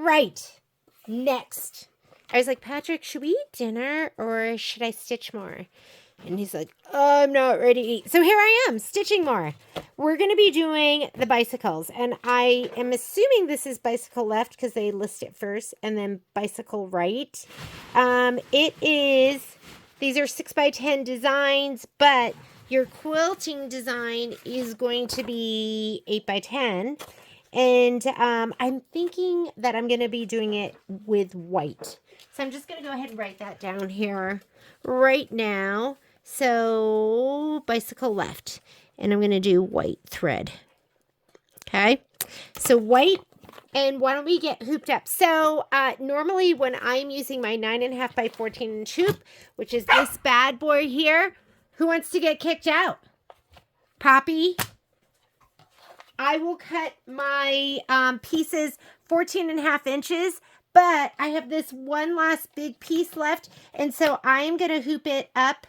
right. Next. I was like, Patrick, should we eat dinner or should I stitch more? And he's like, oh, I'm not ready to eat. So here I am, stitching more. We're going to be doing the bicycles. And I am assuming this is bicycle left because they list it first. And then bicycle right. These are 6x10 designs. But your quilting design is going to be 8x10. And I'm thinking that I'm going to be doing it with white. So I'm just going to go ahead and write that down here right now. So bicycle left. And I'm going to do white thread. Okay. So white. And why don't we get hooped up? So normally when I'm using my 9.5 by 14 inch hoop, which is this bad boy here, who wants to get kicked out? Poppy? I will cut my pieces 14.5 inches, but I have this one last big piece left. And so I am going to hoop it up.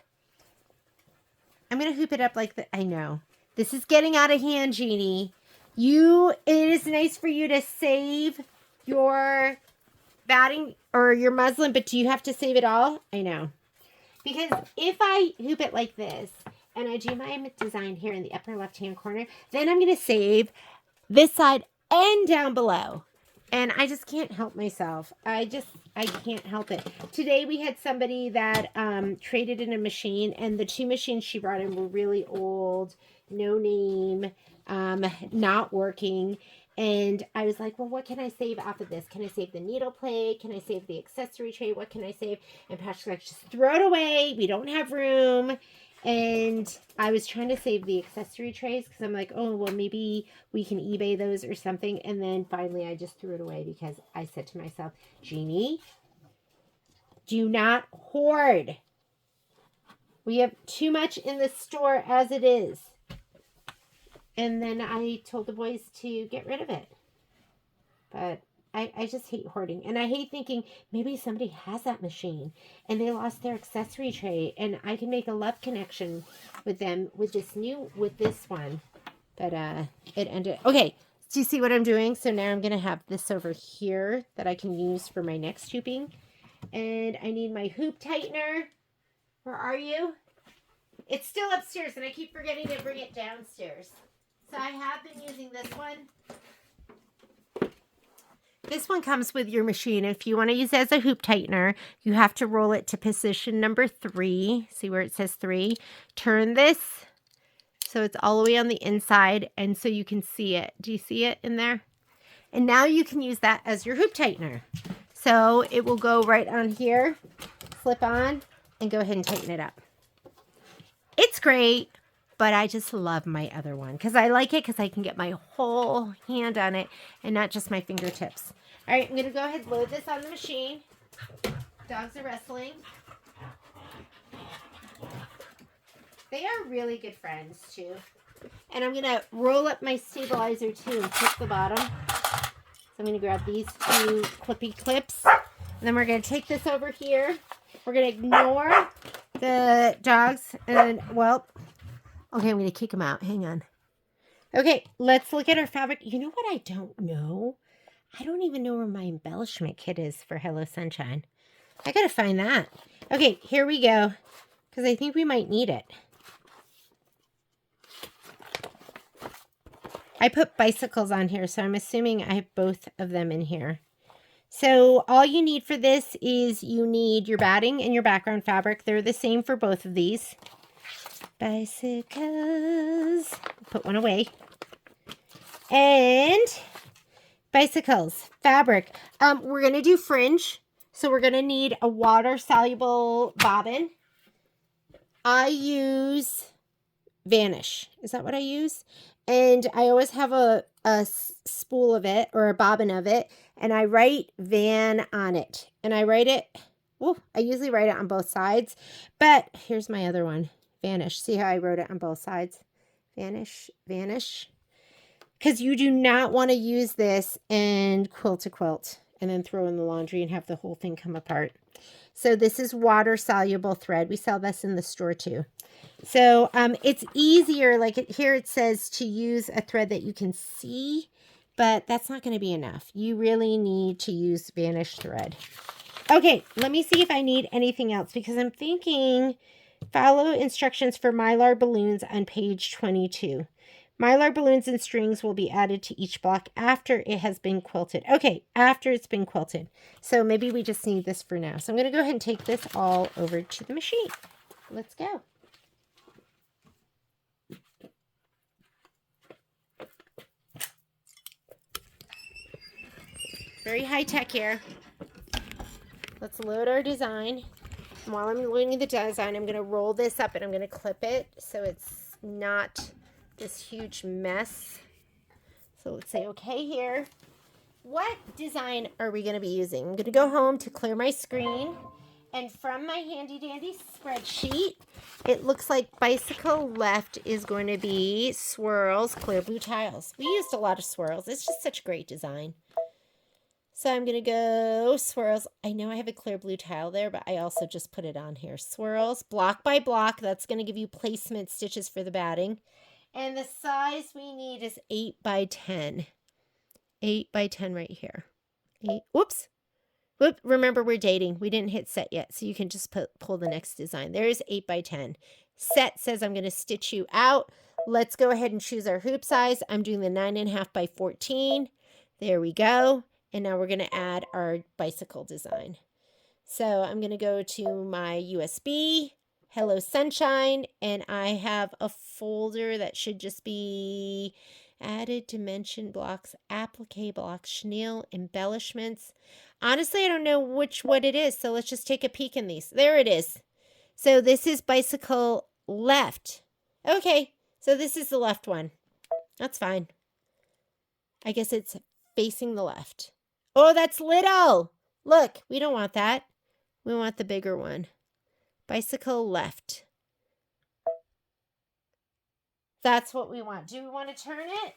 I'm going to hoop it up like that. I know. This is getting out of hand, Jeannie. It is nice for you to save your batting or your muslin, but do you have to save it all? I know. Because if I hoop it like this, and I do my design here in the upper left-hand corner, then I'm going to save this side and down below. And I just can't help myself. I can't help it. Today we had somebody that traded in a machine, and the two machines she brought in were really old, no name, not working. And I was like, well, what can I save off of this? Can I save the needle plate? Can I save the accessory tray? What can I save? And Patrick's like, just throw it away. We don't have room. And I was trying to save the accessory trays because I'm like, oh, well, maybe we can eBay those or something. And then finally I just threw it away because I said to myself, Jeannie, do not hoard. We have too much in the store as it is. And then I told the boys to get rid of it. But I just hate hoarding. And I hate thinking maybe somebody has that machine and they lost their accessory tray. And I can make a love connection with them with this one. But it ended. Okay. Do you see what I'm doing? So now I'm going to have this over here that I can use for my next hooping. And I need my hoop tightener. Where are you? It's still upstairs and I keep forgetting to bring it downstairs. So I have been using this one. This one comes with your machine. If you want to use it as a hoop tightener, you have to roll it to position number 3. See where it says 3? Turn this so it's all the way on the inside and so you can see it. Do you see it in there? And now you can use that as your hoop tightener. So it will go right on here, slip on, and go ahead and tighten it up. It's great. But I just love my other one because I like it because I can get my whole hand on it and not just my fingertips. All right, I'm going to go ahead and load this on the machine. Dogs are wrestling. They are really good friends, too. And I'm going to roll up my stabilizer, too, and clip the bottom. So I'm going to grab these 2 clippy clips. And then we're going to take this over here. We're going to ignore the dogs and, well... Okay, I'm going to kick them out. Hang on. Okay, let's look at our fabric. You know what I don't know? I don't even know where my embellishment kit is for Hello Sunshine. I got to find that. Okay, here we go. Because I think we might need it. I put bicycles on here, so I'm assuming I have both of them in here. So all you need for this is you need your batting and your background fabric. They're the same for both of these. Bicycles. Put one away. And bicycles. Fabric. We're going to do fringe. So we're going to need a water-soluble bobbin. I use Vanish. Is that what I use? And I always have a spool of it or a bobbin of it. And I write Van on it. And I write it. Oh, I usually write it on both sides. But here's my other one. Vanish. See how I wrote it on both sides? Vanish, vanish. Because you do not want to use this and quilt to quilt and then throw in the laundry and have the whole thing come apart. So this is water soluble thread. We sell this in the store too. So it's easier, like here it says to use a thread that you can see but that's not going to be enough. You really need to use vanish thread. Okay, let me see if I need anything else, because I'm thinking follow instructions for mylar balloons on page 22. Mylar balloons and strings will be added to each block after it has been quilted. Okay, after it's been quilted. So maybe we just need this for now. So I'm going to go ahead and take this all over to the machine. Let's go. Very high tech here. Let's load our design. And while I'm loading the design, I'm going to roll this up and I'm going to clip it so it's not this huge mess. So let's say okay here. What design are we going to be using? I'm going to go home to clear my screen. And from my handy dandy spreadsheet, it looks like bicycle left is going to be swirls, clear blue tiles. We used a lot of swirls. It's just such a great design. So I'm going to go swirls. I know I have a clear blue tile there, but I also just put it on here. Swirls, block by block. That's going to give you placement stitches for the batting. And the size we need is 8 by 10. 8 by 10 right here. 8. Whoops. Whoop. Remember, we're dating. We didn't hit set yet, so you can just pull the next design. There's 8 by 10. Set says I'm going to stitch you out. Let's go ahead and choose our hoop size. I'm doing the 9.5 by 14. There we go. And now we're going to add our bicycle design. So I'm going to go to my USB, Hello Sunshine, and I have a folder that should just be added dimension blocks, applique blocks, chenille, embellishments. Honestly, I don't know what it is, so let's just take a peek in these. There it is. So this is bicycle left. Okay, so this is the left one. That's fine. I guess it's facing the left. Oh, that's little. Look, we don't want that. We want the bigger one. Bicycle left. That's what we want. Do we want to turn it?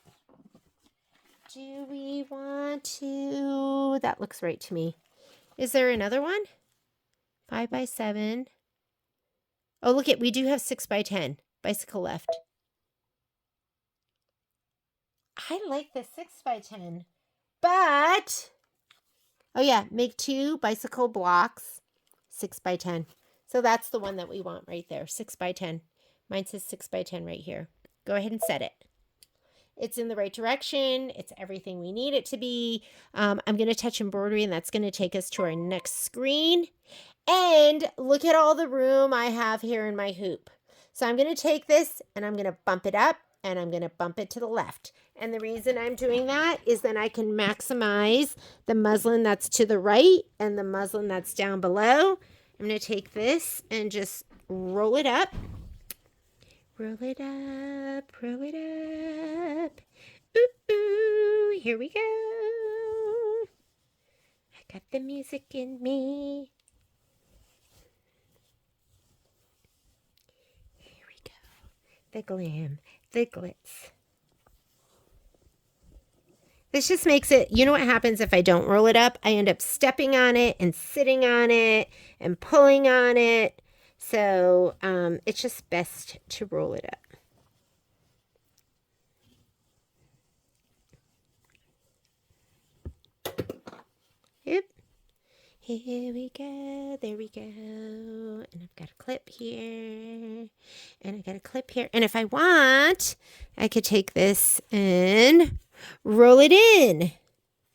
Do we want to? That looks right to me. Is there another one? 5 by 7. Oh, look we do have 6 by 10. Bicycle left. I like the 6 by 10, but oh yeah, make 2 bicycle blocks, 6 by 10. So that's the one that we want right there, 6 by 10. Mine says 6 by 10 right here. Go ahead and set it. It's in the right direction. It's everything we need it to be. I'm going to touch embroidery, and that's going to take us to our next screen. And look at all the room I have here in my hoop. So I'm going to take this, and I'm going to bump it up, and I'm going to bump it to the left. And the reason I'm doing that is then I can maximize the muslin that's to the right and the muslin that's down below. I'm going to take this and just roll it up. Roll it up, roll it up. Ooh, ooh, here we go. I got the music in me. Here we go. The glam, the glitz. This just makes it, you know what happens if I don't roll it up? I end up stepping on it and sitting on it and pulling on it. So it's just best to roll it up. Yep. Here we go. There we go. And I've got a clip here. And I got a clip here. And if I want, I could take this and roll it in.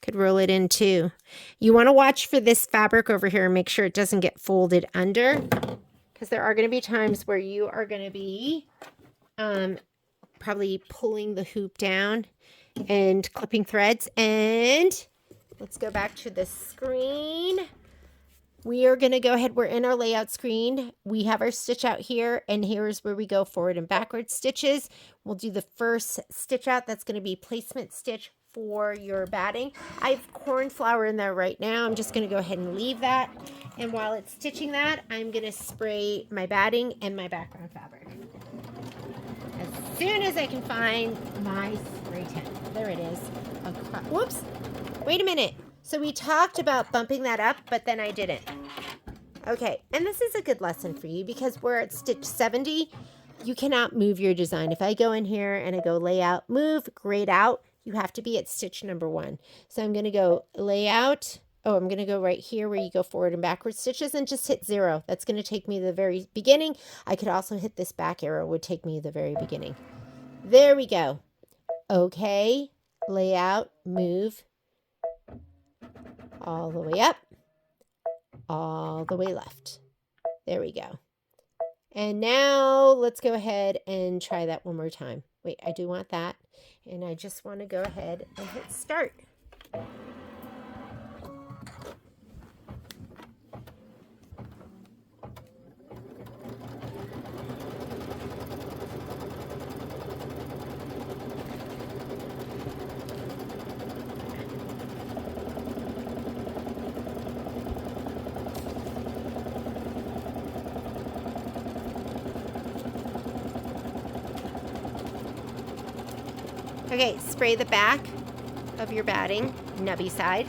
Could roll it in too. You want to watch for this fabric over here and make sure it doesn't get folded under. Because there are going to be times where you are going to be probably pulling the hoop down and clipping threads. And let's go back to the screen. We are going to go ahead. We're in our layout screen. We have our stitch out here, and here's where we go forward and backward stitches. We'll do the first stitch out. That's going to be placement stitch for your batting. I have cornflower in there right now. I'm just going to go ahead and leave that. And while it's stitching that, I'm going to spray my batting and my background fabric. As soon as I can find my spray tan. There it is. Whoops. Wait a minute. So we talked about bumping that up, but then I didn't. Okay, and this is a good lesson for you because we're at stitch 70. You cannot move your design. If I go in here and I go layout, move, grayed out, you have to be at stitch number 1. So I'm going to go layout. Oh, I'm going to go right here where you go forward and backward stitches and just hit 0. That's going to take me to the very beginning. I could also hit this back arrow, would take me to the very beginning. There we go. Okay, layout, move all the way up, all the way left. There we go. And now let's go ahead and try that one more time. Wait, I do want that. And I just want to go ahead and hit start. Okay, spray the back of your batting, nubby side.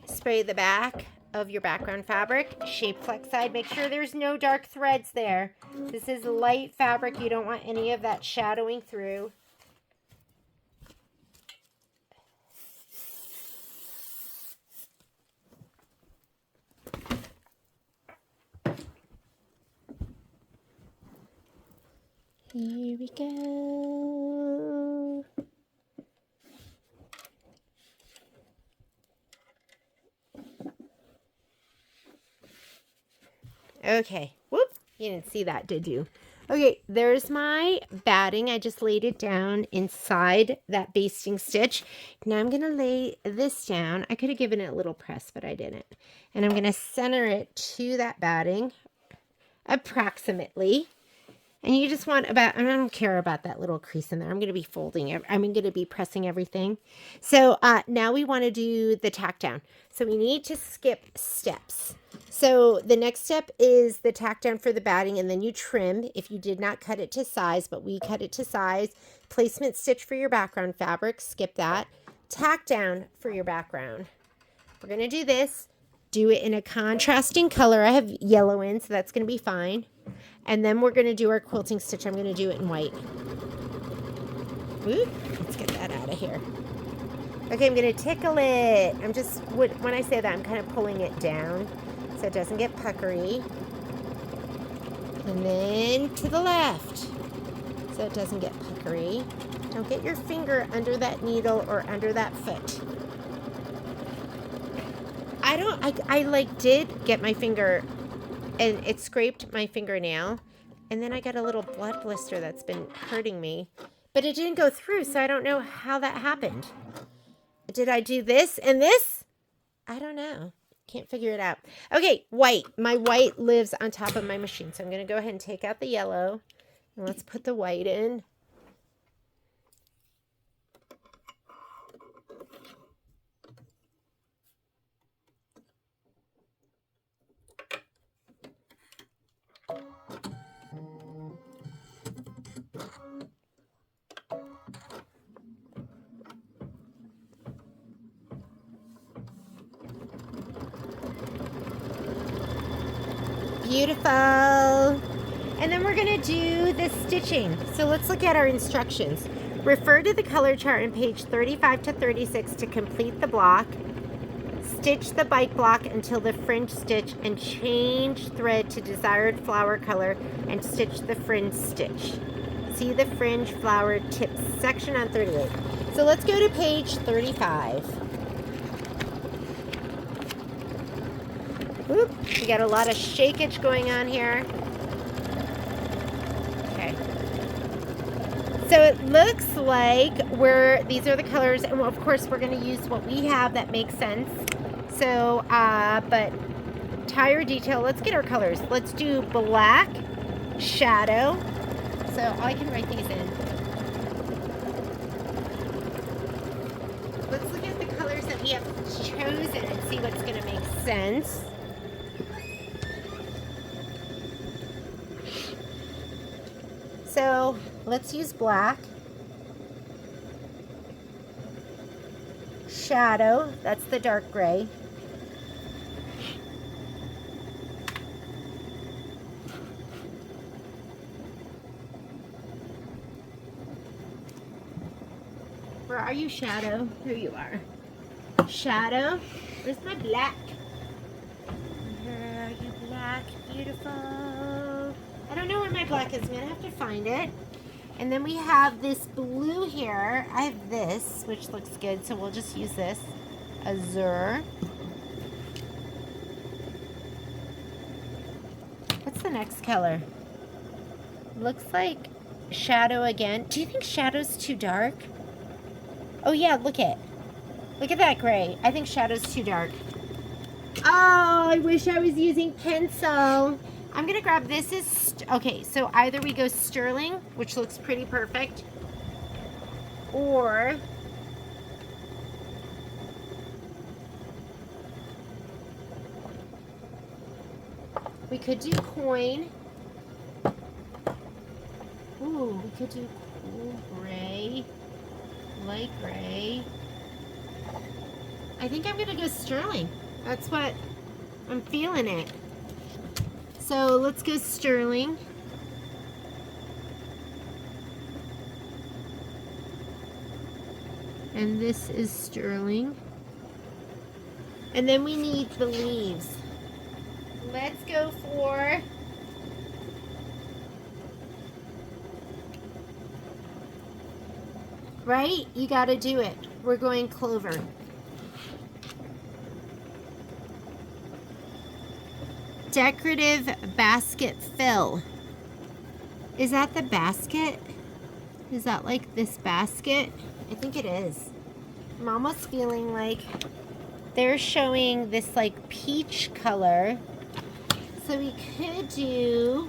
Spray the back of your background fabric, shape flex side. Make sure there's no dark threads there. This is light fabric. You don't want any of that shadowing through. Here we go. Okay. Whoop. You didn't see that, did you? Okay, there's my batting. I just laid it down inside that basting stitch. Now I'm going to lay this down. I could have given it a little press, but I didn't. And I'm going to center it to that batting approximately. And you just want about, I don't care about that little crease in there. I'm going to be folding, I'm going to be pressing everything. So now we want to do the tack down. So we need to skip steps. So the next step is the tack down for the batting, and then you trim if you did not cut it to size, but we cut it to size. Placement stitch for your background fabric, skip that. Tack down for your background. We're going to do this. Do it in a contrasting color. I have yellow in, so that's going to be fine. And then we're going to do our quilting stitch. I'm going to do it in white. Ooh, let's get that out of here. Okay, I'm going to tickle it. I'm just, when I say that, I'm kind of pulling it down so it doesn't get puckery. And then to the left so it doesn't get puckery. Don't get your finger under that needle or under that foot. I like did get my finger and it scraped my fingernail, and then I got a little blood blister that's been hurting me, but it didn't go through, so I don't know how that happened. Did I do this and this? I don't know. Can't figure it out. Okay, white. My white lives on top of my machine, so I'm going to go ahead and take out the yellow, and let's put the white in. Beautiful. And then we're going to do the stitching. So let's look at our instructions. Refer to the color chart on page 35 to 36 to complete the block. Stitch the bike block until the fringe stitch and change thread to desired flower color and stitch the fringe stitch. See the fringe flower tips section on 38. So let's go to page 35. Oop, we got a lot of shakeage going on here. Okay. So it looks like these are the colors, and of course we're going to use what we have that makes sense. So, but tire detail, let's get our colors. Let's do black, shadow. So I can write these in. Let's look at the colors that we have chosen and see what's going to make sense. So let's use black, shadow. That's the dark gray. Where are you, shadow? Here you are. Shadow. Where's my black? Where are you, black? Beautiful. I don't know where my black is. I'm gonna have to find it. And then we have this blue here. I have this, which looks good, so we'll just use this. Azure. What's the next color? Looks like shadow again. Do you think shadow's too dark? Oh yeah, look at that gray. I think shadow's too dark. Oh, I wish I was using pencil. I'm gonna grab this okay, so either we go sterling, which looks pretty perfect, or we could do coin. Ooh, we could do cool gray, light gray. I think I'm gonna go sterling. That's what I'm feeling it. So let's go sterling. And this is sterling. And then we need the leaves. Let's go for right? You got to do it. We're going clover. Decorative basket fill. Is that the basket? Is that like this basket? I think it is. I'm almost feeling like they're showing this like peach color. So we could do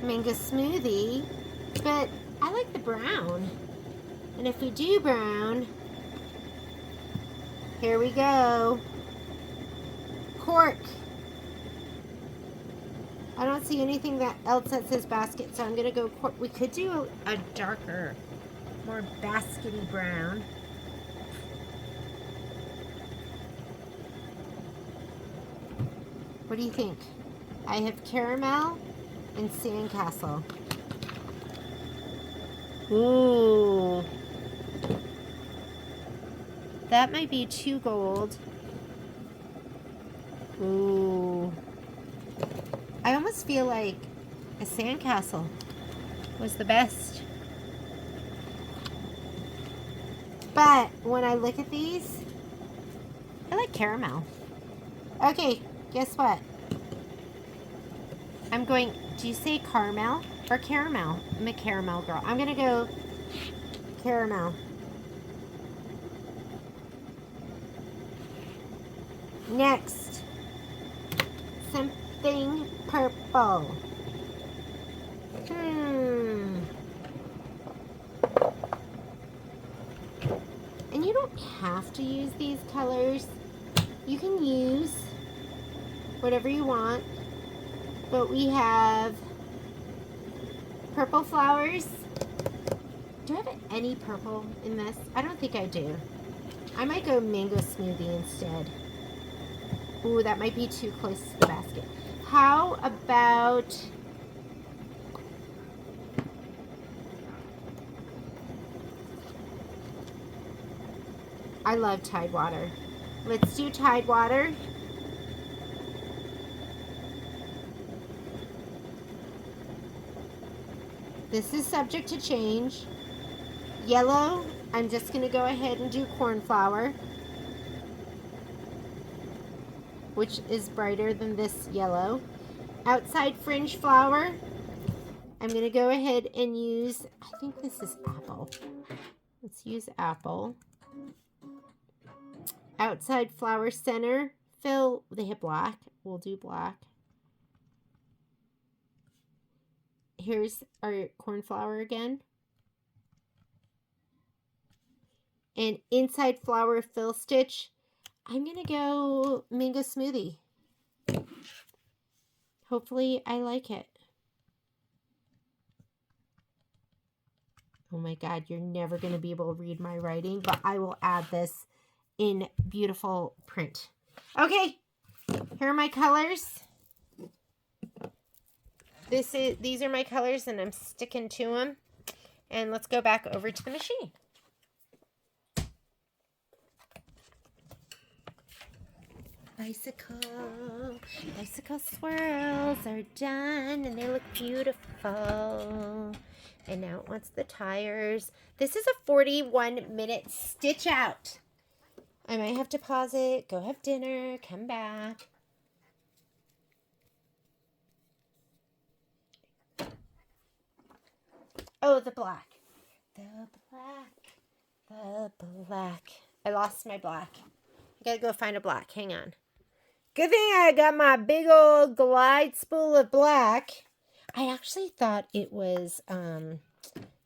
mango smoothie, but I like the brown. And if we do brown, here we go. Cork. I don't see anything else that says basket, so I'm gonna go cork. We could do a darker, more baskety brown. What do you think? I have caramel and sandcastle. Ooh. That might be too gold. Ooh. I almost feel like a sandcastle was the best. But when I look at these, I like caramel. Okay, guess what? I'm going, do you say caramel or caramel? I'm a caramel girl. I'm gonna go caramel. Next, something purple. And you don't have to use these colors. You can use whatever you want. But we have purple flowers. Do I have any purple in this? I don't think I do. I might go mango smoothie instead. Ooh, that might be too close to the basket. How about I love Tide Water. Let's do Tide Water. This is subject to change. Yellow, I'm just going to go ahead and do cornflower, which is brighter than this yellow. Outside fringe flower, I'm going to go ahead and use, I think this is apple. Let's use apple. Outside flower center, fill, they have black. We'll do black. Here's our cornflower again. And inside flower fill stitch, I'm going to go mango smoothie. Hopefully I like it. Oh my God, you're never going to be able to read my writing, but I will add this in beautiful print. Okay, here are my colors. These are my colors, and I'm sticking to them. And let's go back over to the machine. Bicycle swirls are done, and they look beautiful. And now it wants the tires. This is a 41-minute stitch out. I might have to pause it, go have dinner, come back. Oh, the black. The black. I lost my black. I gotta go find a black. Hang on. Good thing I got my big old glide spool of black. I actually thought it was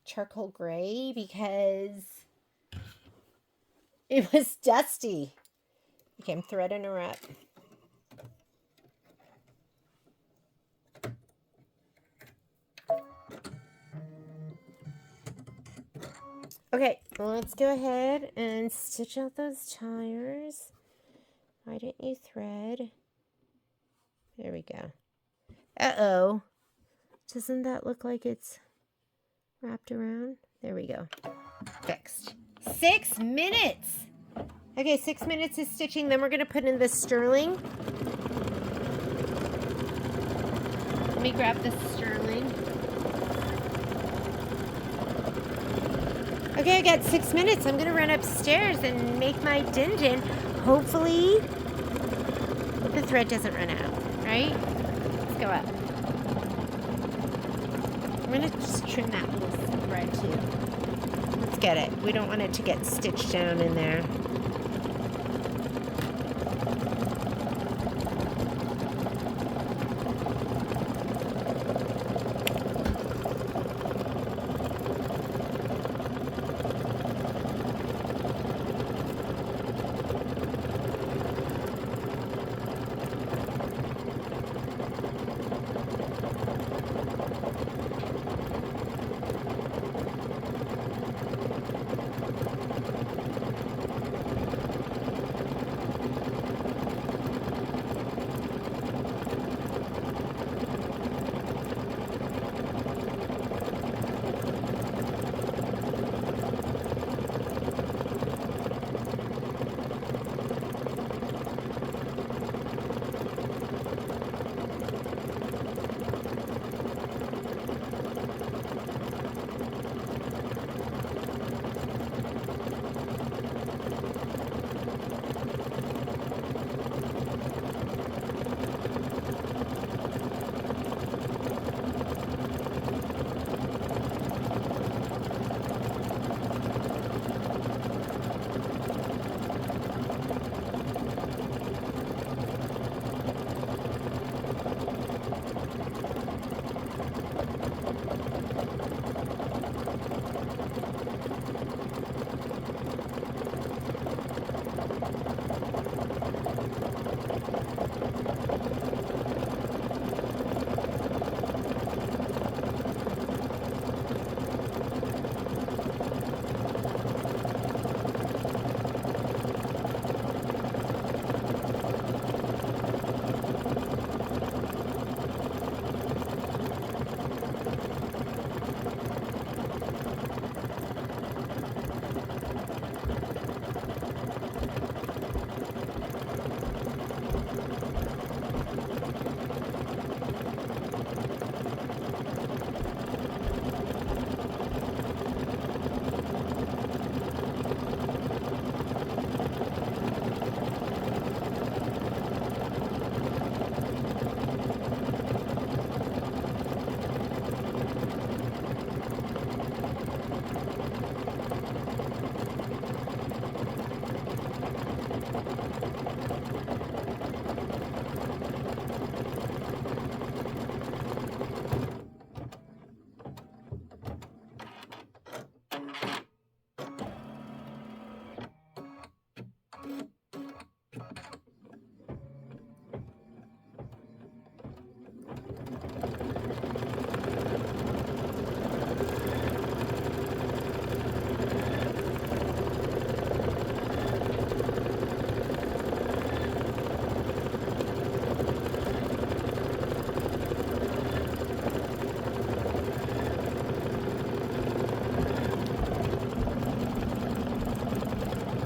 charcoal gray because it was dusty. Okay, I'm threading her up. Okay, let's go ahead and stitch out those tires. Why didn't you thread? There we go. Uh-oh. Doesn't that look like it's wrapped around? There we go. Fixed. 6 minutes! Okay, 6 minutes is stitching. Then we're going to put in the sterling. Let me grab the sterling. Okay, I got 6 minutes. I'm going to run upstairs and make my din-din. Hopefully, the thread doesn't run out, right? Let's go up. I'm going to just trim that little thread too. Let's get it. We don't want it to get stitched down in there.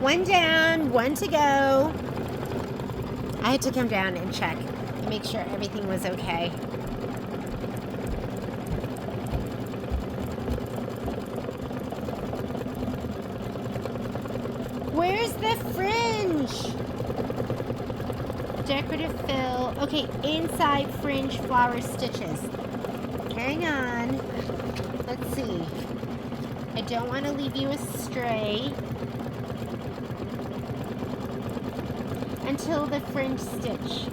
One down, one to go. I had to come down and check and make sure everything was okay. Where's the fringe? Decorative fill. Okay, inside fringe flower stitches. Hang on. Let's see. I don't want to leave you astray until the fringe stitch.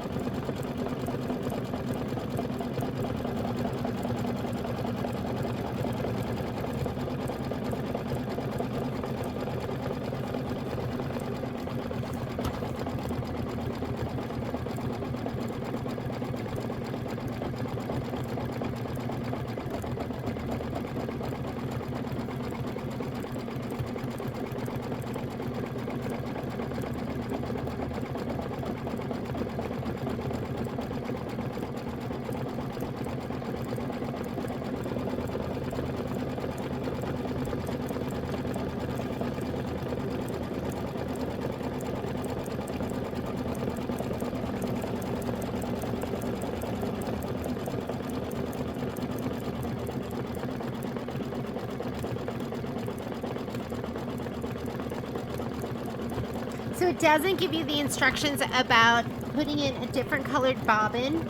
So it doesn't give you the instructions about putting in a different colored bobbin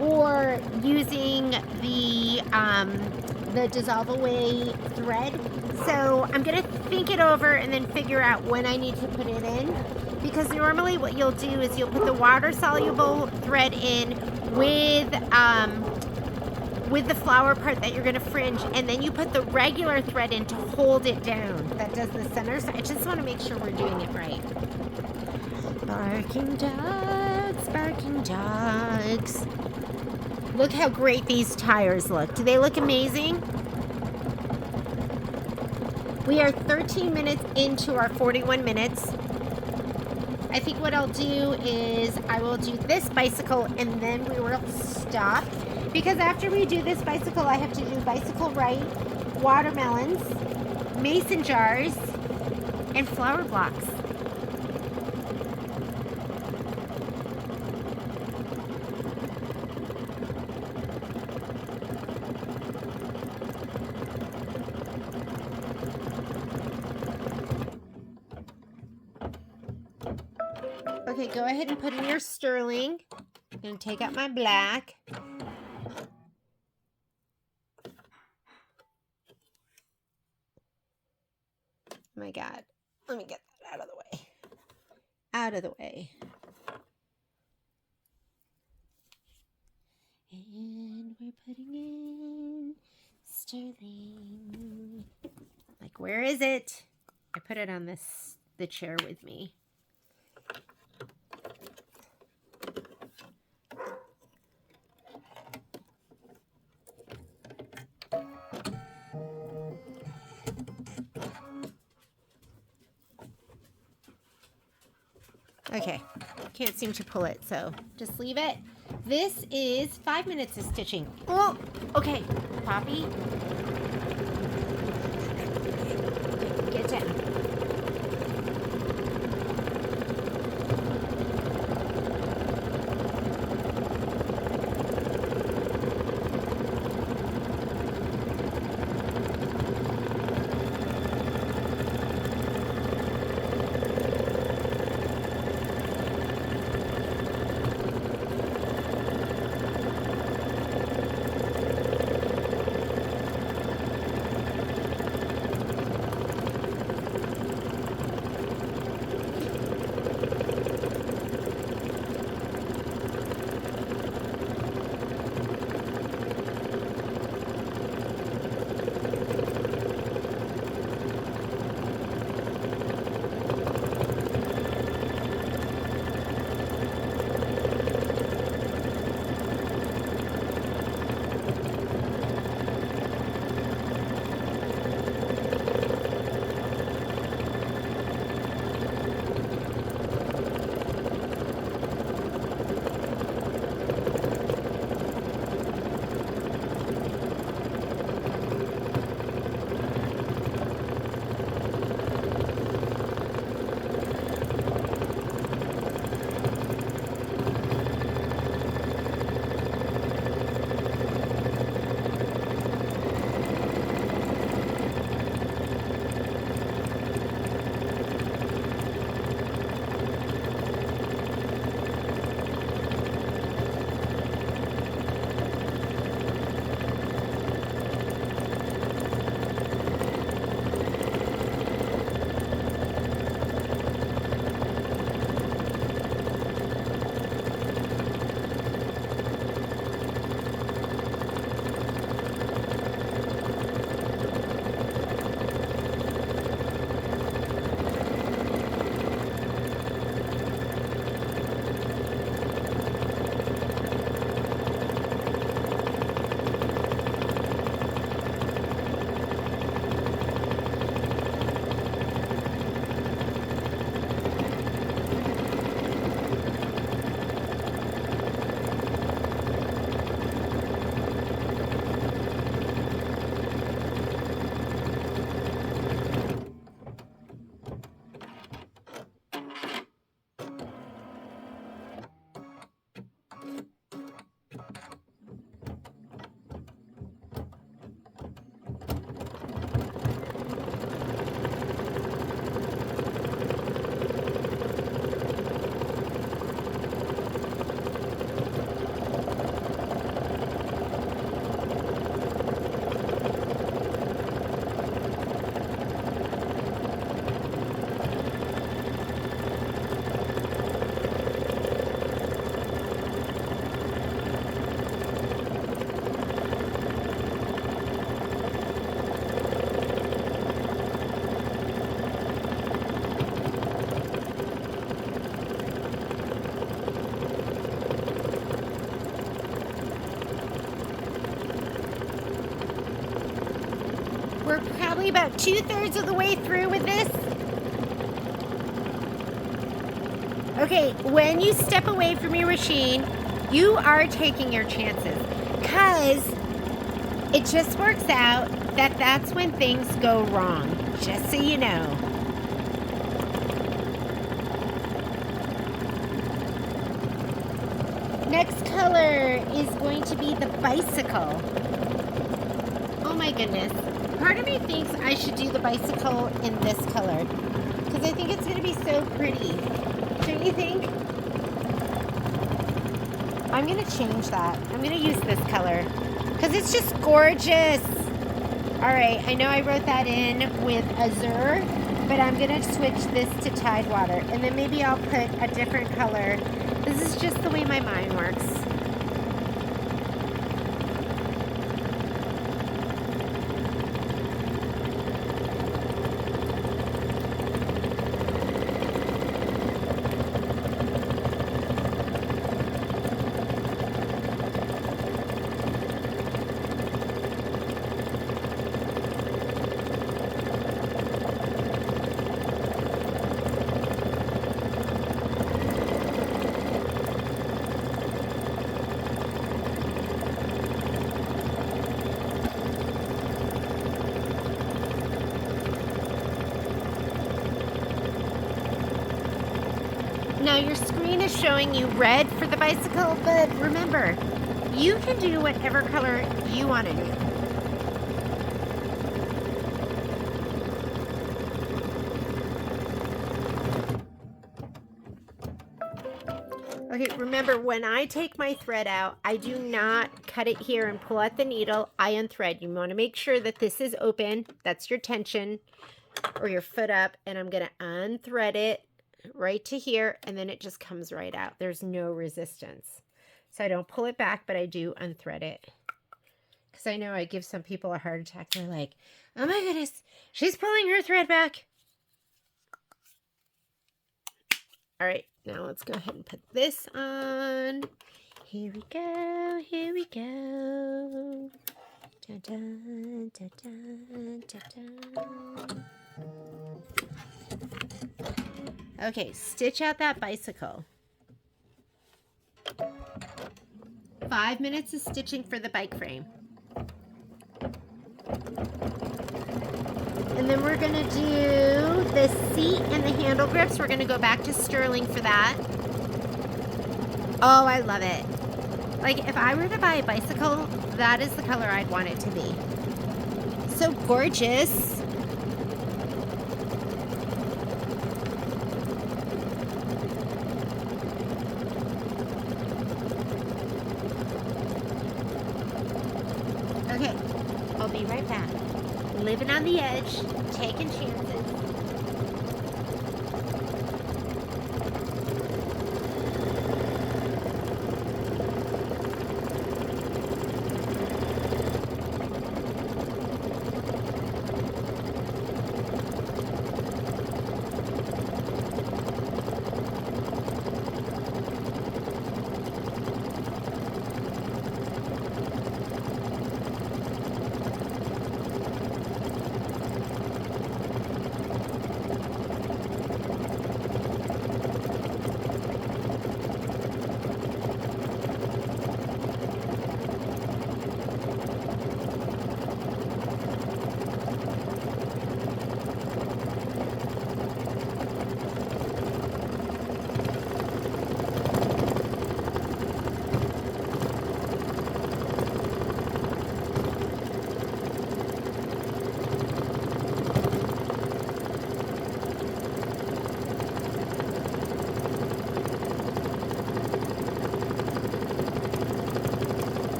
or using the dissolve away thread. So I'm gonna think it over and then figure out when I need to put it in, because normally what you'll do is you'll put the water soluble thread in with the flower part that you're gonna fringe, and then you put the regular thread in to hold it down. That does the center. So I just want to make sure we're doing it right. Barking dogs, barking dogs. Look how great these tires look. Do they look amazing? We are 13 minutes into our 41 minutes. I think what I'll do is I will do this bicycle and then we will stop. Because after we do this bicycle, I have to do bicycle right, watermelons, mason jars, and flower blocks. Okay, go ahead and put in your sterling. I'm going to take out my black. Oh my God. Let me get that out of the way. Out of the way. And we're putting in sterling. Like, where is it? I put it on the chair with me. Okay, can't seem to pull it, so just leave it. This is 5 minutes of stitching. Oh, okay, Poppy. Get down. We're probably about 2/3 of the way through with this. Okay, when you step away from your machine, you are taking your chances, because it just works out that that's when things go wrong, just so you know. Next color is going to be the bicycle. Oh my goodness. Part of me thinks I should do the bicycle in this color, because I think it's going to be so pretty. Don't you think? I'm going to change that. I'm going to use this color, because it's just gorgeous. All right, I know I wrote that in with azure, but I'm going to switch this to Tidewater, and then maybe I'll put a different color. This is just the way my mind works. Now your screen is showing you red for the bicycle, but remember, you can do whatever color you want to do. Okay, remember, when I take my thread out, I do not cut it here and pull out the needle. I unthread. You want to make sure that this is open. That's your tension, or your foot up, and I'm going to unthread it right to here, and then it just comes right out. There's no resistance. So I don't pull it back, but I do unthread it, because I know I give some people a heart attack. They're like, oh my goodness, she's pulling her thread back. All right, now let's go ahead and put this on. Here we go, here we go. Dun, dun, dun, dun, dun, dun. Okay, stitch out that bicycle. 5 minutes of stitching for the bike frame. And then we're going to do the seat and the handle grips. We're going to go back to sterling for that. Oh, I love it. Like, if I were to buy a bicycle, that is the color I'd want it to be. So gorgeous. Okay, I'll be right back. Living on the edge, taking chances.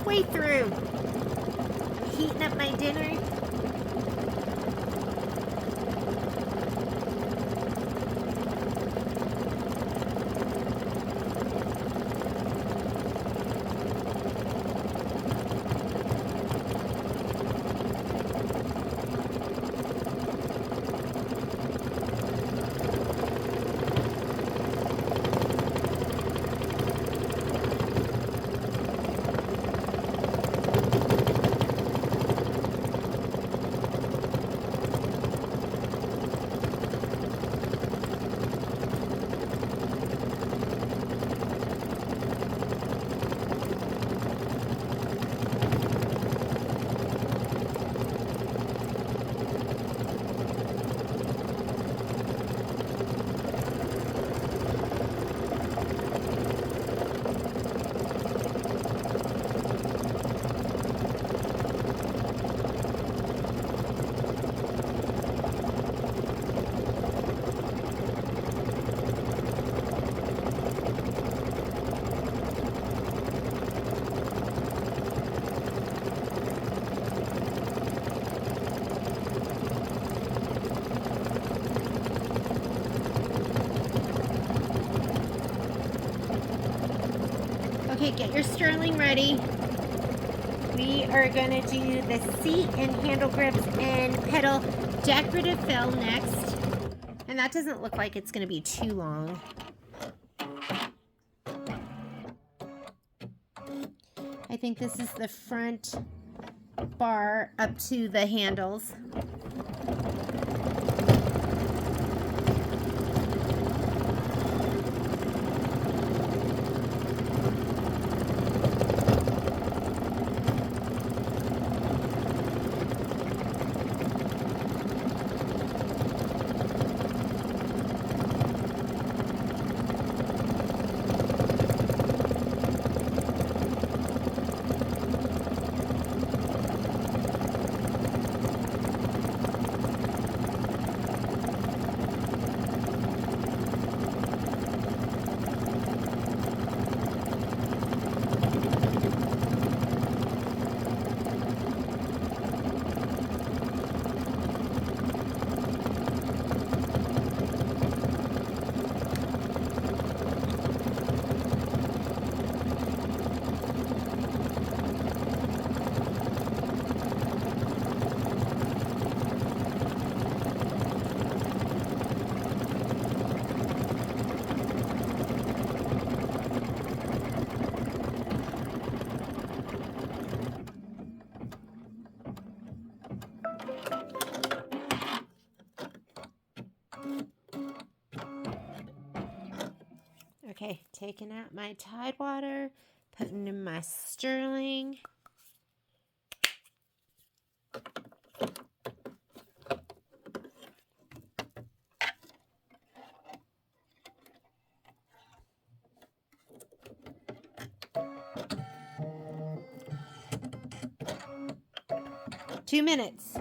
halfway through. Heating up my dinner. Okay, get your sterling ready. We are going to do the seat and handle grips and pedal decorative fill next. And that doesn't look like it's going to be too long. I think this is the front bar up to the handles. Okay, taking out my Tidewater, putting in my sterling. Two minutes.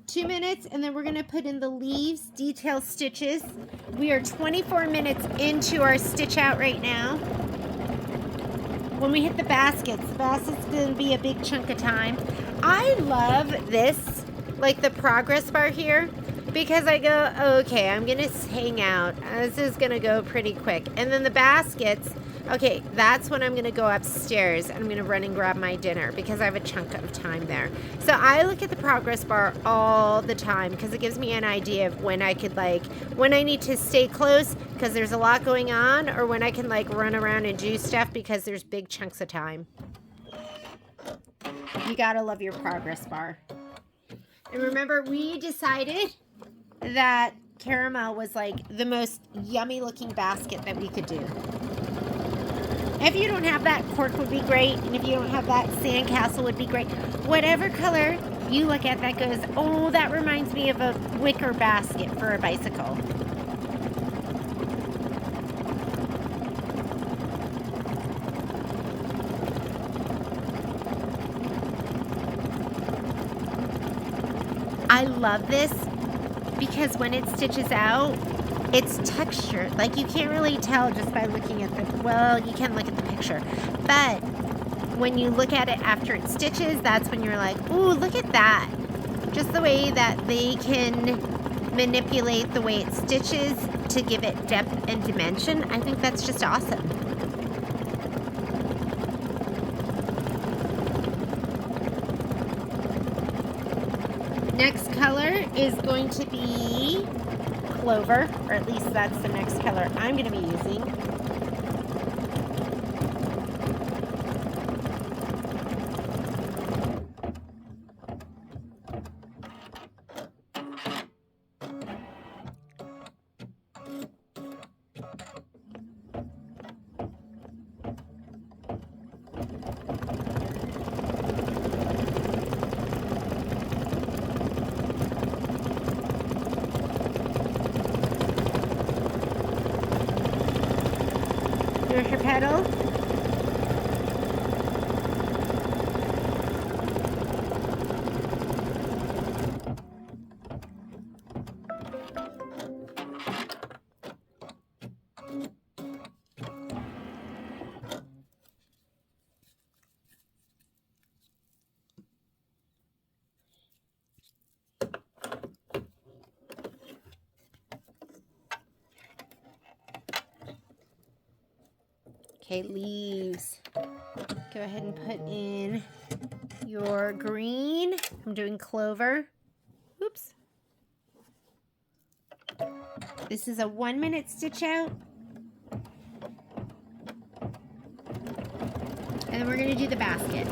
2 minutes, and then we're going to put in the leaves, detail stitches. We are 24 minutes into our stitch out right now. When we hit the basket's going to be a big chunk of time. I love this, like the progress bar here, because I go, okay, I'm going to hang out. This is going to go pretty quick. And then the baskets, okay, that's when I'm going to go upstairs and I'm going to run and grab my dinner because I have a chunk of time there. So I look at the progress bar all the time because it gives me an idea of when I could when I need to stay close because there's a lot going on, or when I can run around and do stuff because there's big chunks of time. You gotta love your progress bar. And remember, we decided that caramel was the most yummy looking basket that we could do. If you don't have that, cork would be great. And if you don't have that, sandcastle would be great. Whatever color you look at that goes, oh, that reminds me of a wicker basket for a bicycle. I love this because when it stitches out, it's textured. You can't really tell just by looking at the, well, you can look at the picture, but when you look at it after it stitches, that's when you're like, ooh, look at that. Just the way that they can manipulate the way it stitches to give it depth and dimension. I think that's just awesome. Next color is going to be Clover, or at least that's the next color I'm going to be using. Here's your petal. Okay, leaves. Go ahead and put in your green. I'm doing Clover. Oops. This is a 1-minute stitch out. And then we're going to do the basket.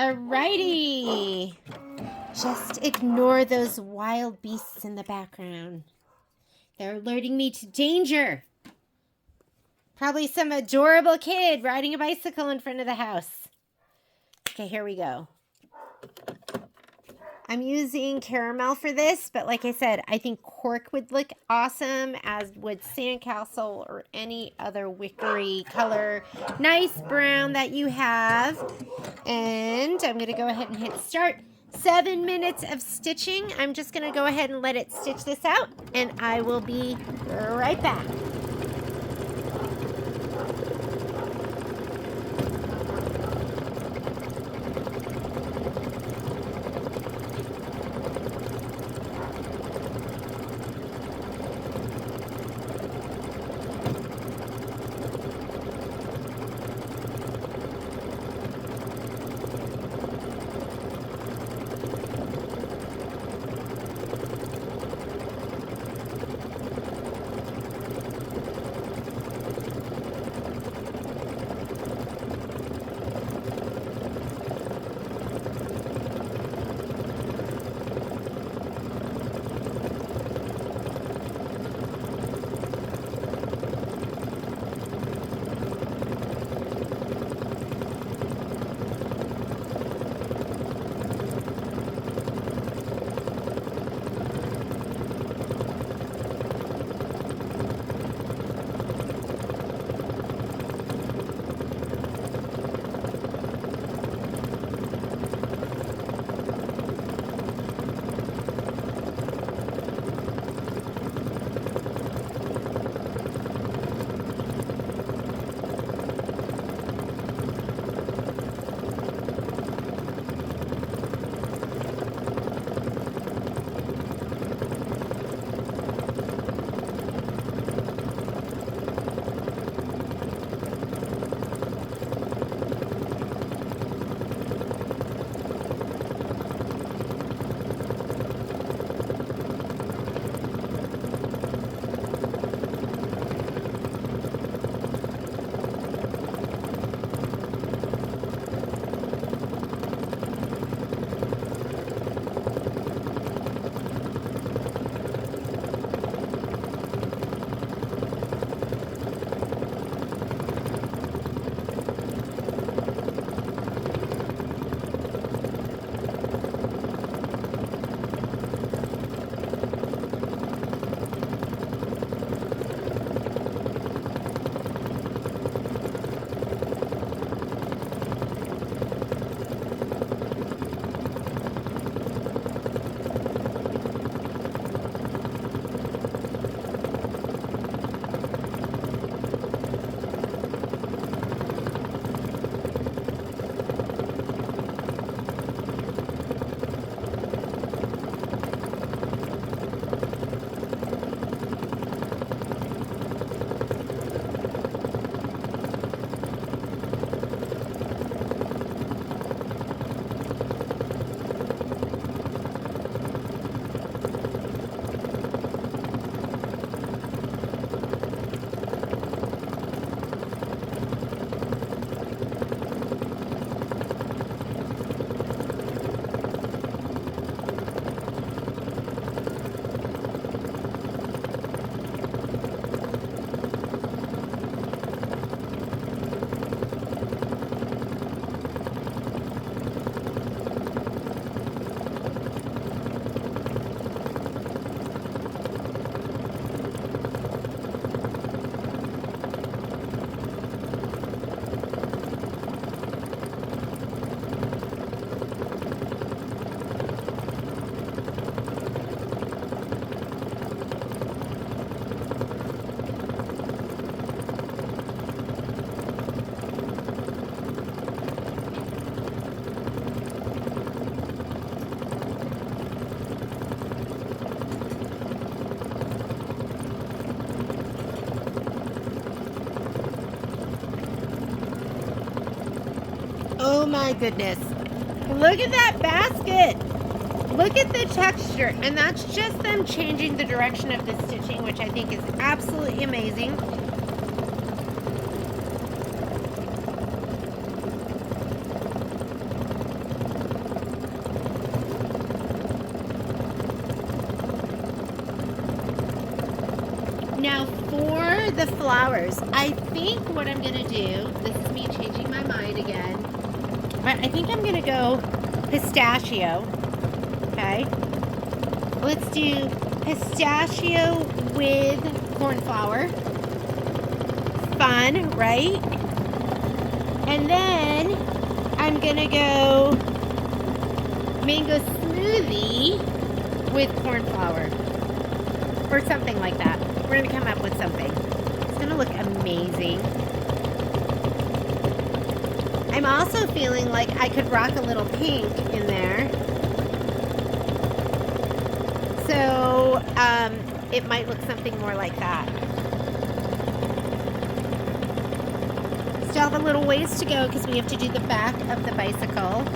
Alrighty. Just ignore those wild beasts in the background. They're alerting me to danger. Probably some adorable kid riding a bicycle in front of the house. Okay, here we go. I'm using caramel for this, but like I said, I think cork would look awesome, as would sandcastle or any other wickery color. Nice brown that you have. And I'm going to go ahead and hit start. 7 minutes of stitching. I'm just going to go ahead and let it stitch this out, and I will be right back. my goodness. Look at that basket. Look at the texture. And that's just them changing the direction of the stitching, which I think is absolutely amazing. Now for the flowers, I think what I'm going to do, this is me changing my mind again, but I think I'm going to go pistachio, okay? Let's do pistachio with cornflower. Fun, right? And then I'm going to go mango smoothie with cornflower or something like that. We're going to come up with something. It's going to look amazing. I'm also feeling like I could rock a little pink in there. So it might look something more like that. Still have a little ways to go because we have to do the back of the bicycle.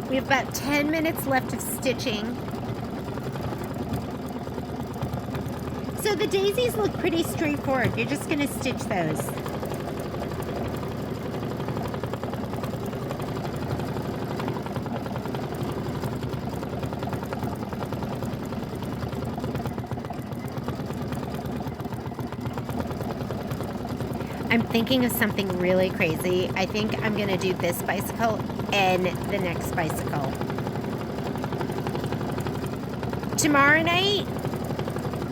We have about 10 minutes left of stitching. So the daisies look pretty straightforward. You're just going to stitch those. I'm thinking of something really crazy. I think I'm going to do this bicycle and the next bicycle. Tomorrow night,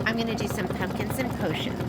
I'm going to do some pumpkins and potions.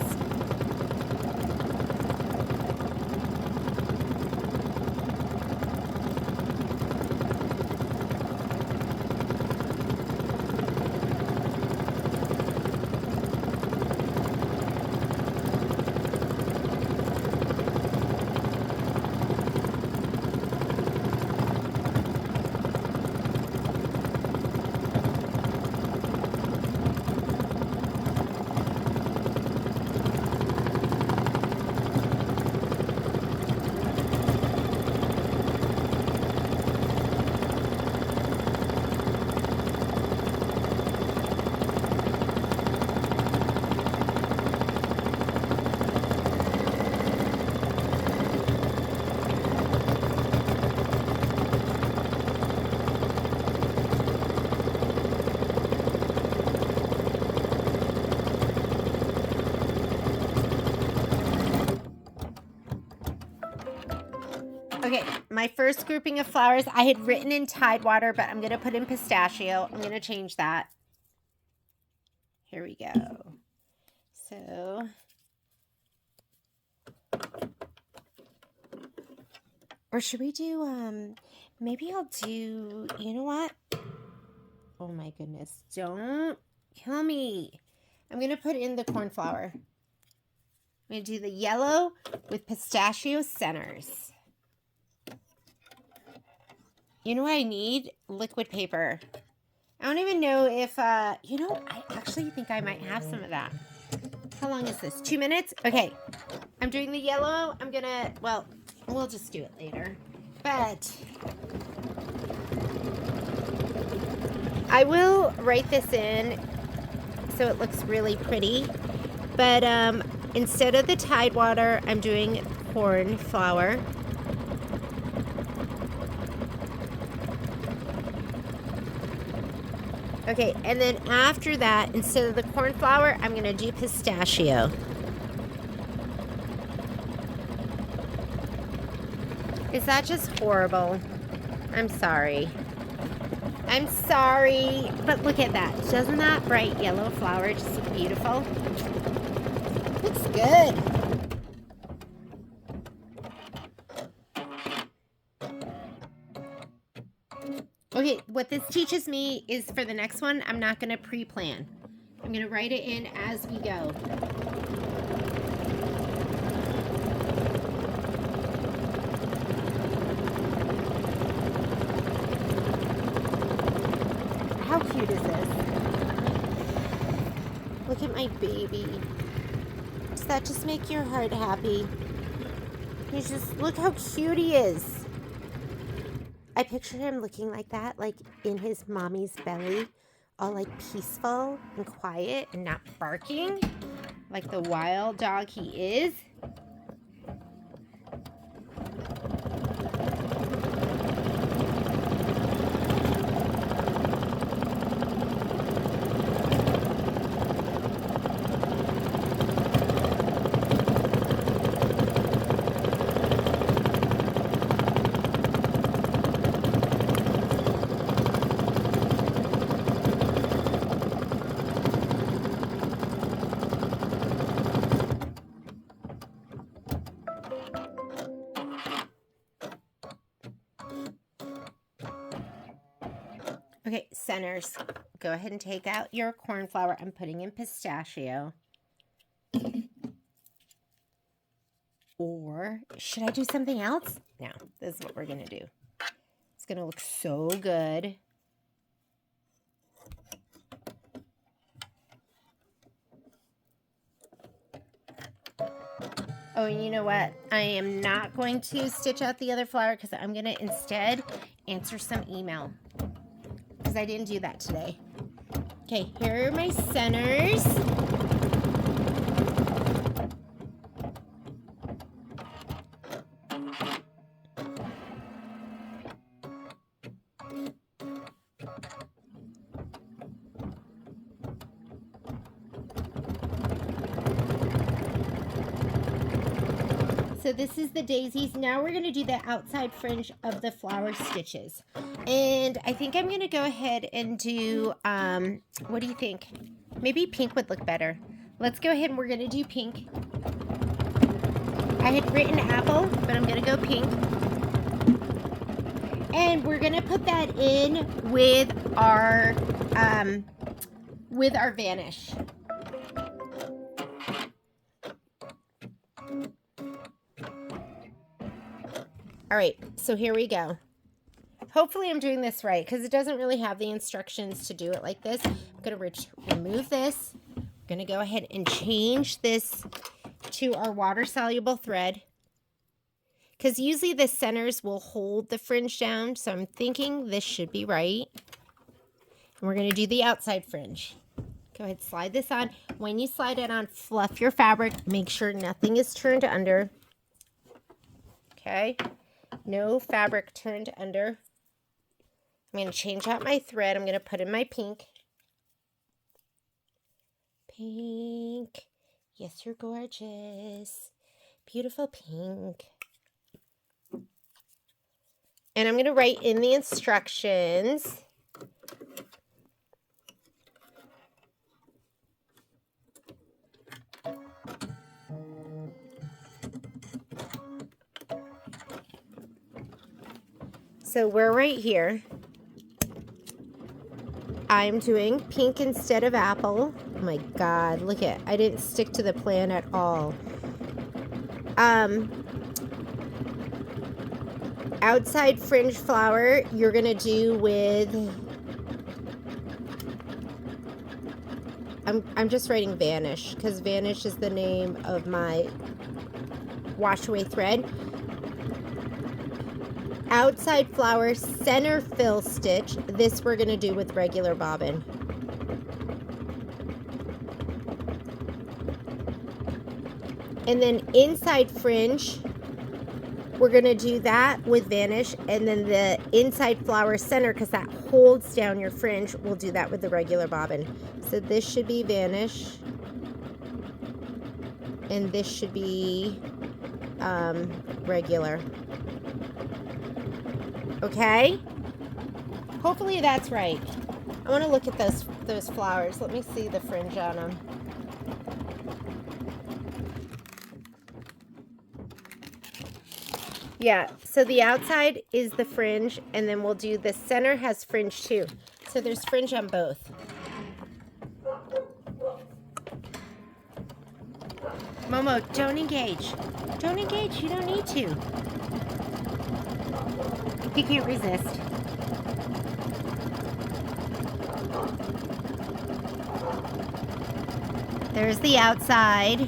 Okay, my first grouping of flowers, I had written in Tidewater, but I'm going to put in pistachio. I'm going to change that. Here we go. So, or should we do, maybe I'll do, you know what? Oh my goodness, don't kill me. I'm going to put in the cornflower. I'm going to do the yellow with pistachio centers. You know what I need? Liquid paper. I don't even know if, you know, I actually think I might have some of that. How long is this? 2 minutes? Okay. I'm doing the yellow. I'm gonna, well, we'll just do it later. But I will write this in so it looks really pretty. But instead of the Tidewater, I'm doing cornflower. Okay, and then after that, instead of the cornflower, I'm going to do pistachio. Is that just horrible? I'm sorry. I'm sorry, but look at that. Doesn't that bright yellow flower just look beautiful? Looks good. Okay, what this teaches me is for the next one, I'm not going to pre-plan. I'm going to write it in as we go. How cute is this? Look at my baby. Does that just make your heart happy? He's just, look how cute he is. I picture him looking like that, like in his mommy's belly, all like peaceful and quiet and not barking like the wild dog he is. Okay, centers. Go ahead and take out your cornflower. I'm putting in pistachio. Or should I do something else? No, this is what we're going to do. It's going to look so good. Oh, and you know what? I am not going to stitch out the other flower because I'm going to instead answer some email. Because I didn't do that today. Okay, here are my centers. So this is the daisies. Now we're going to do the outside fringe of the flower stitches. And I think I'm going to go ahead and do, what do you think? Maybe pink would look better. Let's go ahead and we're going to do pink. I had written apple, but I'm going to go pink. And we're going to put that in with our vanish. All right, so here we go. Hopefully I'm doing this right because it doesn't really have the instructions to do it like this. I'm going to remove this. I'm going to go ahead and change this to our water-soluble thread because usually the centers will hold the fringe down, so I'm thinking this should be right. And we're going to do the outside fringe. Go ahead, slide this on. When you slide it on, fluff your fabric. Make sure nothing is turned under. Okay. No fabric turned under. I'm going to change out my thread. I'm going to put in my pink. Pink. Yes, you're gorgeous. Beautiful pink. And I'm going to write in the instructions. So we're right here. I'm doing pink instead of apple. Oh my God, look at, I didn't stick to the plan at all. Outside fringe flower, you're gonna do with, I'm just writing vanish because vanish is the name of my wash away thread. Outside flower center fill stitch. This we're going to do with regular bobbin. And then inside fringe, we're going to do that with vanish. And then the inside flower center, because that holds down your fringe, we'll do that with the regular bobbin. So this should be vanish. And this should be regular. Okay, hopefully that's right. I want to look at those flowers. Let me see the fringe on them. Yeah, so the outside is the fringe, and then we'll do the center has fringe too. So there's fringe on both. Momo, don't engage. Don't engage, you don't need to. He can't resist. There's the outside.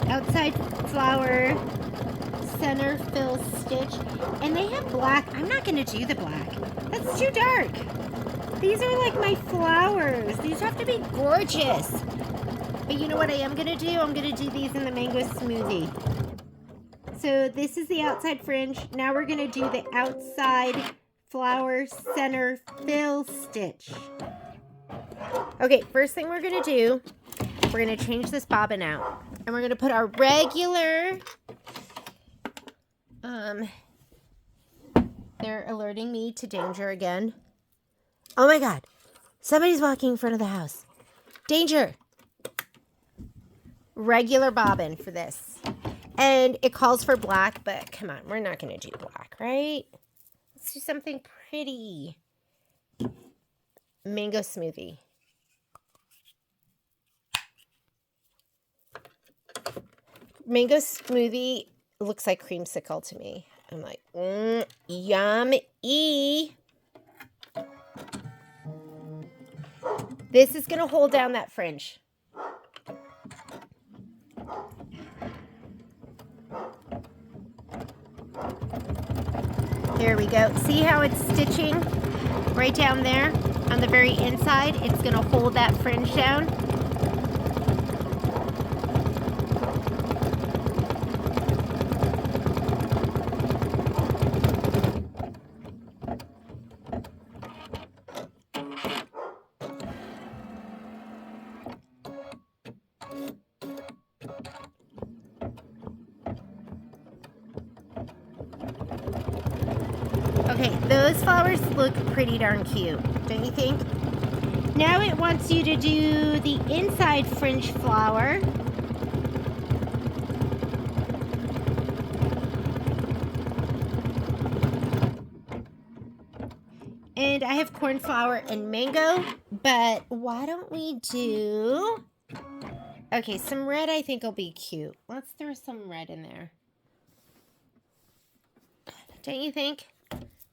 Outside flower, center fill stitch, and they have black. I'm not going to do the black. That's too dark. These are like my flowers. These have to be gorgeous. But you know what I am going to do? I'm going to do these in the mango smoothie. So this is the outside fringe. Now we're going to do the outside flower center fill stitch. Okay, first thing we're going to do, we're going to change this bobbin out. And we're going to put our regular, they're alerting me to danger again. Oh my God, somebody's walking in front of the house. Danger. Regular bobbin for this. And it calls for black, but come on, we're not going to do black, right? Let's do something pretty. Mango smoothie. Mango smoothie looks like creamsicle to me. I'm like, yummy. This is going to hold down that fringe. There we go. See how it's stitching right down there on the very inside? It's going to hold that fringe down. Okay, those flowers look pretty darn cute, don't you think? Now it wants you to do the inside fringe flower. And I have cornflower and mango, but why don't we do... Okay, some red I think will be cute. Let's throw some red in there. Don't you think?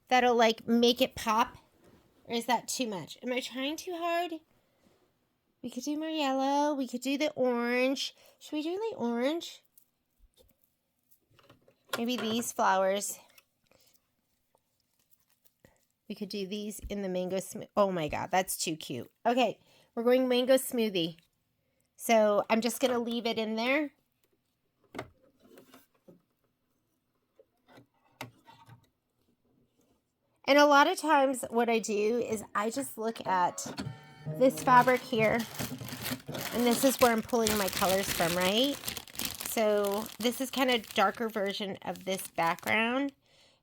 That'll like make it pop? Or is that too much? Am I trying too hard? We could do more yellow. We could do the orange. Should we do the orange? Maybe these flowers. We could do these in the mango smoothie. Oh my God, that's too cute. Okay, we're going mango smoothie. So I'm just going to leave it in there. And a lot of times what I do is I just look at this fabric here. And this is where I'm pulling my colors from, right? So this is kind of darker version of this background.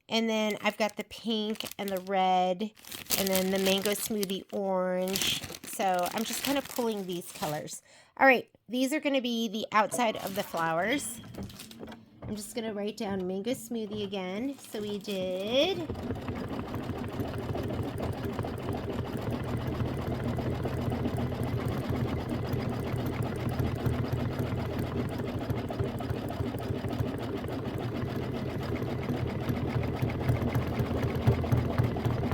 And then I've got the pink and the red and then the mango smoothie orange. So I'm just kind of pulling these colors. All right, these are going to be the outside of the flowers. I'm just going to write down mango smoothie again. So we did...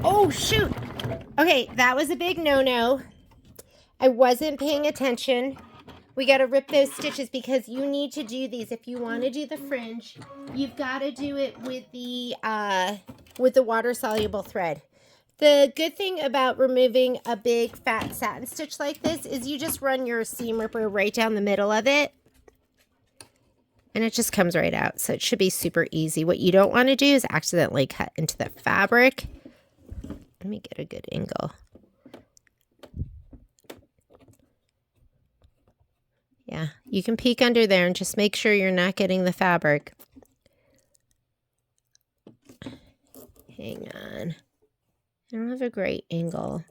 Oh, shoot. Okay, that was a big no-no. I wasn't paying attention. We got to rip those stitches because you need to do these. If you want to do the fringe, you've got to do it with the water-soluble thread. The good thing about removing a big fat satin stitch like this is you just run your seam ripper right down the middle of it. And it just comes right out. So it should be super easy. What you don't want to do is accidentally cut into the fabric. Let me get a good angle. Yeah, you can peek under there and just make sure you're not getting the fabric. Hang on. I don't have a great angle.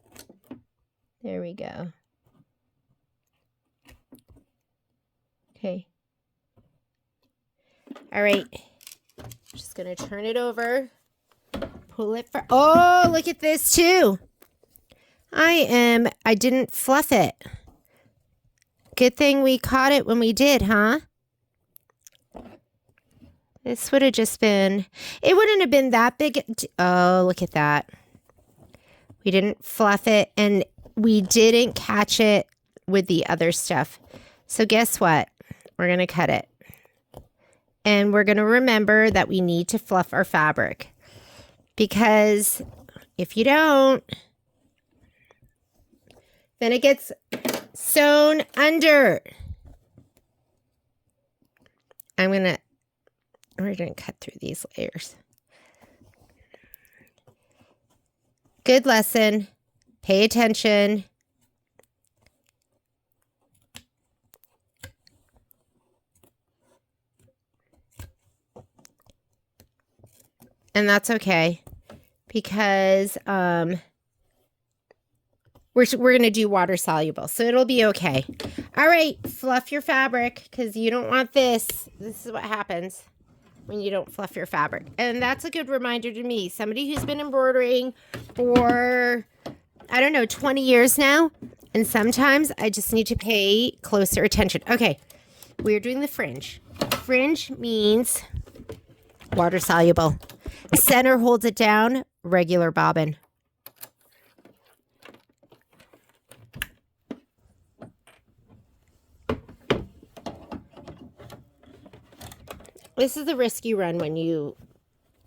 There we go. Okay. All right. Just going to turn it over. Pull it for, oh, look at this too. I didn't fluff it. Good thing we caught it when we did, huh? This would have just been, it wouldn't have been that big. Oh, look at that. We didn't fluff it and we didn't catch it with the other stuff. So guess what? We're going to cut it. And we're going to remember that we need to fluff our fabric. Because if you don't, then it gets sewn under. We're going to cut through these layers. Good lesson. Pay attention. And that's okay because we're going to do water soluble, so it'll be okay. All right, fluff your fabric because you don't want this. This is what happens when you don't fluff your fabric. And that's a good reminder to me, somebody who's been embroidering for, I don't know, 20 years now. And sometimes I just need to pay closer attention. Okay, we're doing the fringe. Fringe means water soluble. Center holds it down, regular bobbin. This is the risk you run when you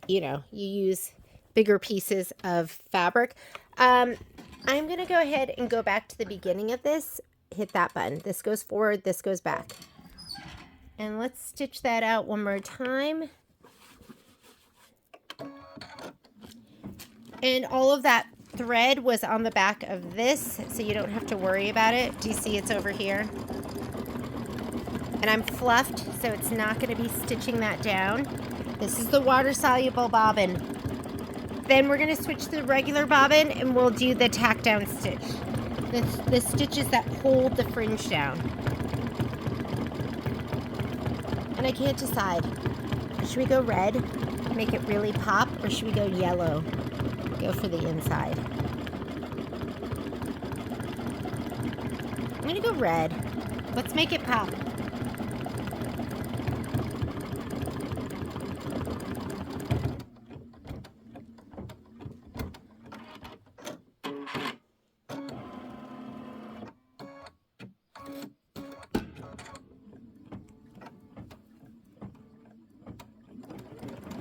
use bigger pieces of fabric. I'm going to go ahead and go back to the beginning of this. Hit that button. This goes forward, this goes back. And let's stitch that out one more time. And all of that thread was on the back of this, so you don't have to worry about it. Do you see it's over here? And I'm fluffed, so it's not going to be stitching that down. This is the water-soluble bobbin. Then we're going to switch to the regular bobbin, and we'll do the tack down stitch. The stitches that hold the fringe down. And I can't decide. Should we go red, make it really pop, or should we go yellow? Go for the inside. I'm going to go red. Let's make it pop.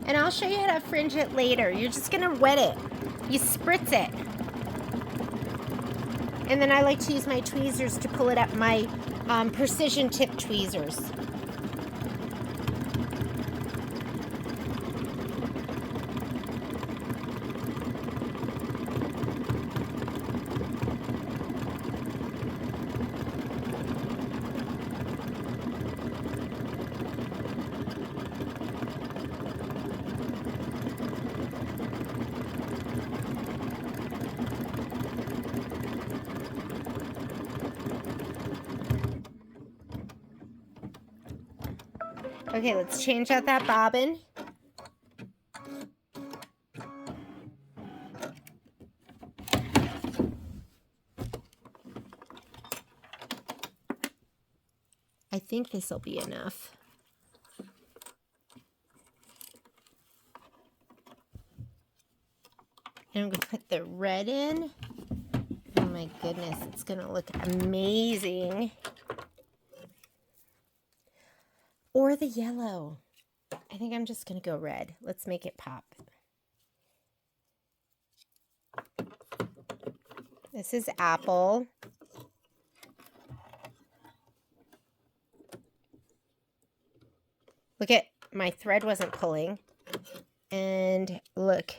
And I'll show you how to fringe it later. You're just going to wet it. You spritz it. And then I like to use my tweezers to pull it up, my precision tip tweezers. Okay, let's change out that bobbin. I think this will be enough. And I'm going to put the red in. Oh my goodness, it's going to look amazing. Or the yellow. I think I'm just going to go red. Let's make it pop. This is apple. Look at, my thread wasn't pulling. And look.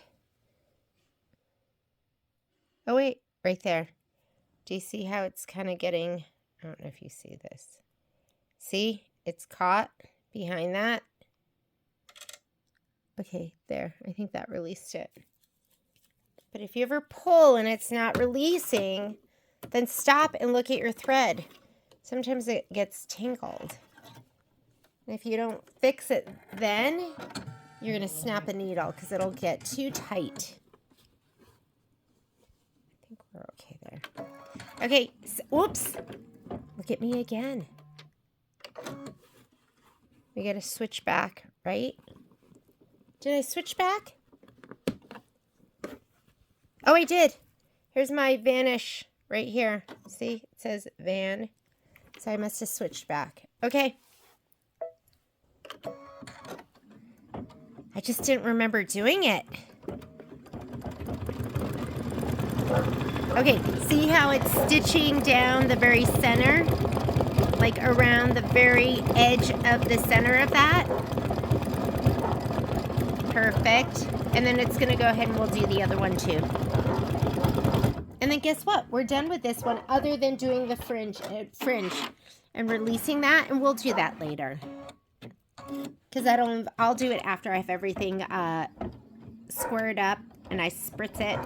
Oh wait, right there. Do you see how it's kind of getting, I don't know if you see this. See? It's caught behind that. Okay, there. I think that released it. But if you ever pull and it's not releasing, then stop and look at your thread. Sometimes it gets tangled. If you don't fix it then, you're going to snap a needle because it'll get too tight. I think we're okay there. Okay, so, whoops. Look at me again. We got to switch back, right? Did I switch back? Oh, I did. Here's my vanish right here. See, it says van. So I must have switched back. Okay. I just didn't remember doing it. Okay, see how it's stitching down the very center? Like around the very edge of the center of that? Perfect. And then it's going to go ahead and we'll do the other one too. And then guess what? We're done with this one other than doing the fringe and releasing that. And we'll do that later. Because I'll do it after I have everything squared up and I spritz it.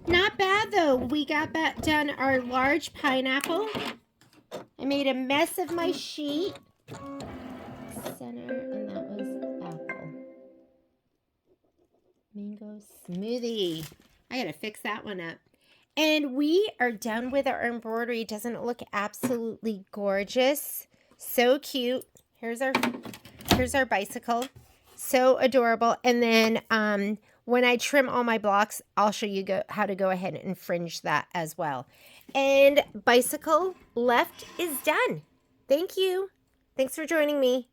Not bad though. We got done our large pineapple. I made a mess of my sheet. Center, and that was apple. Mango smoothie. I gotta fix that one up. And we are done with our embroidery. Doesn't it look absolutely gorgeous? So cute. Here's our bicycle. So adorable. And then when I trim all my blocks, I'll show you how to go ahead and fringe that as well. And bicycle left is done. Thank you. Thanks for joining me.